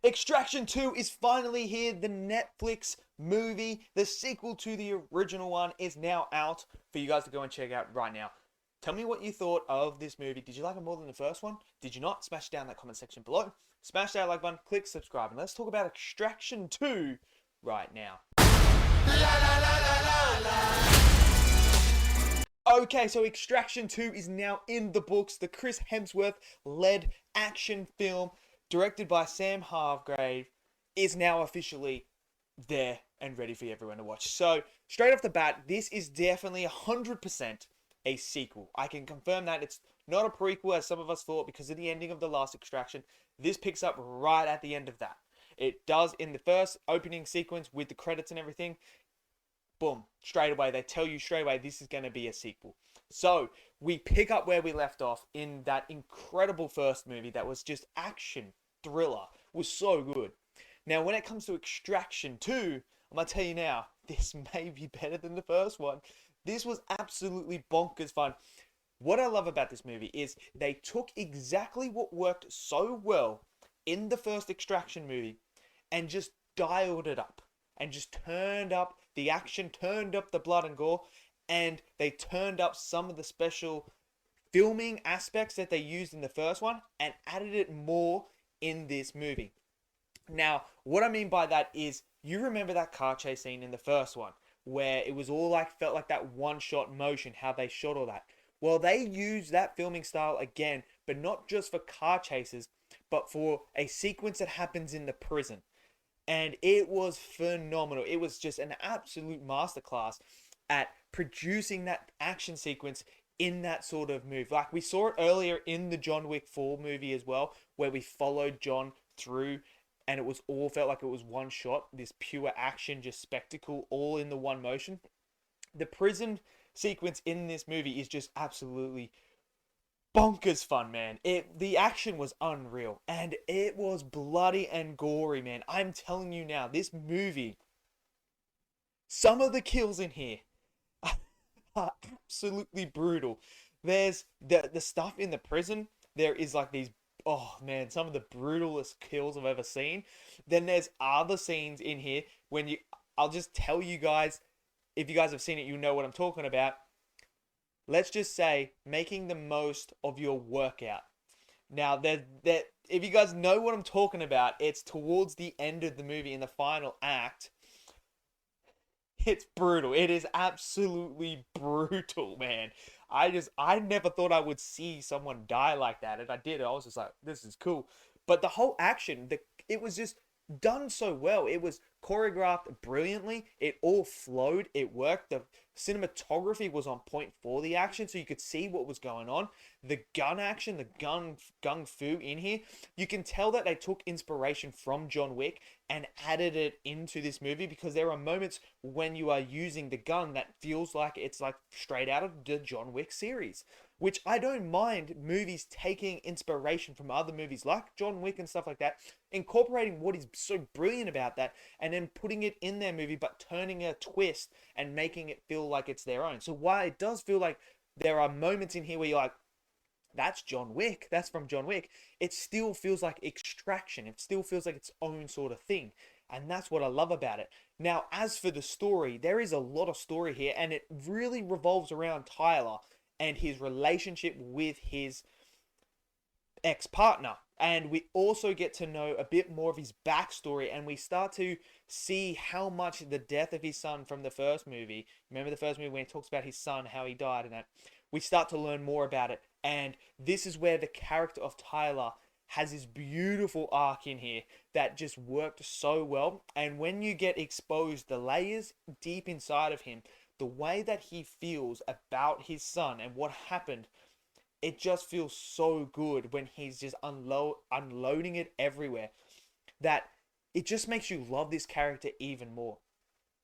Extraction 2 is finally here. The Netflix movie, the sequel to the original one, is now out for you guys to go and check out right now. Tell me what you thought of this movie. Did you like it more than the first one? Did you not? Smash down that comment section below. Smash that like button, click subscribe, and let's talk about Extraction 2 right now. Okay, so Extraction 2 is now in the books. The Chris Hemsworth led action film, directed by Sam Hargrave, is now officially there and ready for everyone to watch. So, straight off the bat, this is definitely 100% a sequel. I can confirm that it's not a prequel as some of us thought because of the ending of the last Extraction. This picks up right at the end of that. It does in the first opening sequence with the credits and everything. Boom, straight away, they tell you straight away this is going to be a sequel. So, we pick up where we left off in that incredible first movie that was just action, thriller, was so good. Now, when it comes to Extraction 2, I'm going to tell you now, this may be better than the first one. This was absolutely bonkers fun. What I love about this movie is they took exactly what worked so well in the first Extraction movie and just dialed it up and just turned up the action, turned up the blood and gore, and they turned up some of the special filming aspects that they used in the first one and added it more in this movie. Now, what I mean by that is, you remember that car chase scene in the first one where it was all like, felt like that one-shot motion, how they shot all that. Well, they used that filming style again, but not just for car chases, but for a sequence that happens in the prison. And it was phenomenal. It was just an absolute masterclass at producing that action sequence in that sort of move. Like we saw it earlier in the John Wick 4 movie as well, where we followed John through and it was all felt like it was one shot, this pure action, just spectacle, all in the one motion. The prison sequence in this movie is just absolutely bonkers fun, man. The action was unreal and it was bloody and gory, man. I'm telling you now, this movie, some of the kills in here are absolutely brutal. There's the stuff in the prison. There is like these, oh man, some of the brutalest kills I've ever seen. Then there's other scenes in here I'll just tell you guys, if you guys have seen it, you know what I'm talking about. Let's just say making the most of your workout. Now, if you guys know what I'm talking about, it's towards the end of the movie in the final act. It's brutal. It is absolutely brutal, man. I never thought I would see someone die like that, and I did. I was just like, this is cool. But the whole action, it was just done so well. It was choreographed brilliantly. It all flowed. It worked. The cinematography was on point for the action, so you could see what was going on. The gun action, the gung fu in here, you can tell that they took inspiration from John Wick and added it into this movie, because there are moments when you are using the gun that feels like it's like straight out of the John Wick series, which I don't mind movies taking inspiration from other movies like John Wick and stuff like that, incorporating what is so brilliant about that, and then putting it in their movie, but turning a twist and making it feel like it's their own. So while it does feel like there are moments in here where you're like, that's John Wick, that's from John Wick, it still feels like Extraction. It still feels like its own sort of thing. And that's what I love about it. Now, as for the story, there is a lot of story here, and it really revolves around Tyler and his relationship with his ex-partner. And we also get to know a bit more of his backstory, and we start to see how much the death of his son from the first movie, remember the first movie when he talks about his son, how he died and that, we start to learn more about it. And this is where the character of Tyler has this beautiful arc in here that just worked so well. And when you get exposed, the layers deep inside of him, the way that he feels about his son and what happened, it just feels so good when he's just unloading it everywhere, that it just makes you love this character even more.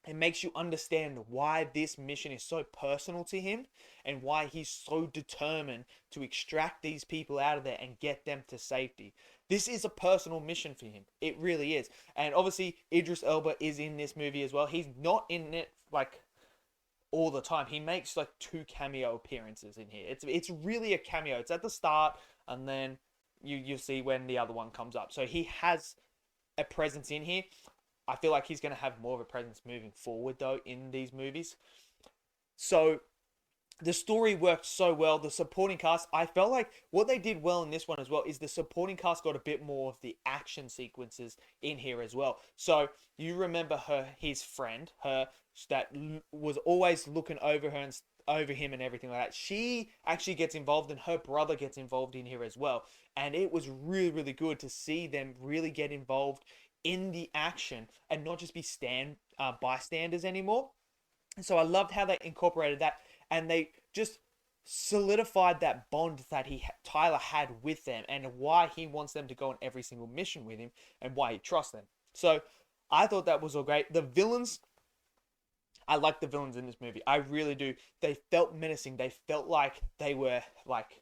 It makes you understand why this mission is so personal to him and why he's so determined to extract these people out of there and get them to safety. This is a personal mission for him. It really is. And obviously, Idris Elba is in this movie as well. He's not in it like all the time. He makes like 2 cameo appearances in here. It's really a cameo. It's at the start, and then you see when the other one comes up. So he has a presence in here. I feel like he's going to have more of a presence moving forward, though, in these movies. So the story worked so well. The supporting cast, I felt like what they did well in this one as well is the supporting cast got a bit more of the action sequences in here as well. So you remember his friend, that was always looking over her and over him and everything like that. She actually gets involved, and her brother gets involved in here as well. And it was really, really good to see them really get involved in the action and not just be bystanders anymore. So I loved how they incorporated that, and they just solidified that bond that Tyler had with them, and why he wants them to go on every single mission with him, and why he trusts them. So I thought that was all great. The villains, I like the villains in this movie. I really do. They felt menacing. They felt like they were like,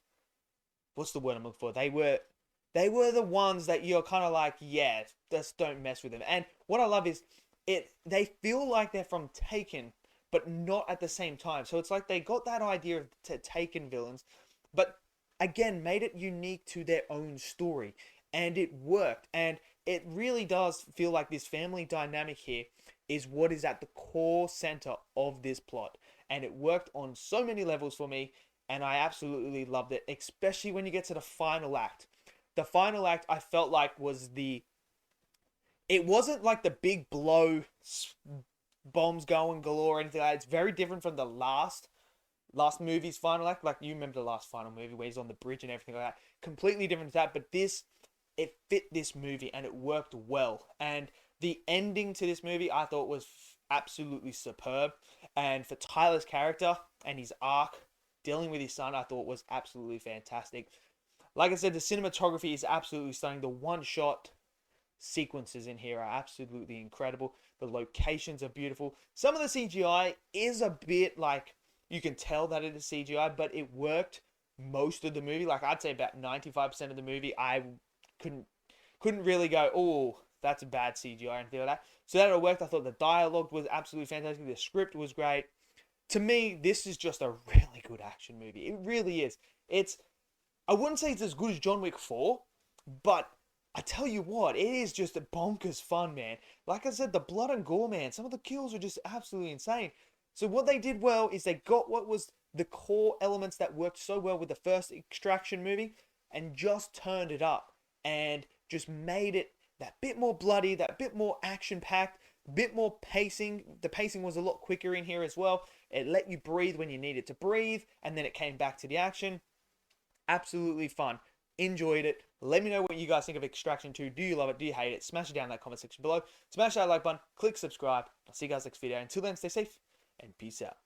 what's the word I'm looking for? They were the ones that you're kind of like, yeah, just don't mess with them. And what I love is they feel like they're from Taken, but not at the same time. So it's like they got that idea of Taken villains, but again, made it unique to their own story. And it worked. And it really does feel like this family dynamic here is what is at the core center of this plot. And it worked on so many levels for me. And I absolutely loved it, especially when you get to the final act. The final act, I felt like it wasn't like the big blow, bombs going galore or anything like that. It's very different from the last movie's final act. Like, you remember the last final movie where he's on the bridge and everything like that. Completely different to that, but it fit this movie and it worked well. And the ending to this movie I thought was absolutely superb. And for Tyler's character and his arc, dealing with his son, I thought was absolutely fantastic. Like I said, the cinematography is absolutely stunning. The one-shot sequences in here are absolutely incredible. The locations are beautiful. Some of the CGI is a bit like, you can tell that it is CGI, but it worked most of the movie. Like, I'd say about 95% of the movie, I couldn't really go, oh, that's a bad CGI or anything like that. So that it worked. I thought the dialogue was absolutely fantastic. The script was great. To me, this is just a really good action movie. It really is. I wouldn't say it's as good as John Wick 4, but I tell you what, it is just a bonkers fun, man. Like I said, the blood and gore, man, some of the kills are just absolutely insane. So what they did well is they got what was the core elements that worked so well with the first Extraction movie and just turned it up and just made it that bit more bloody, that bit more action-packed, bit more pacing. The pacing was a lot quicker in here as well. It let you breathe when you needed to breathe, and then it came back to the action. Absolutely fun. Enjoyed it. Let me know what you guys think of Extraction 2. Do you love it? Do you hate it? Smash it down in that comment section below. Smash that like button. Click subscribe. I'll see you guys next video. Until then, stay safe and peace out.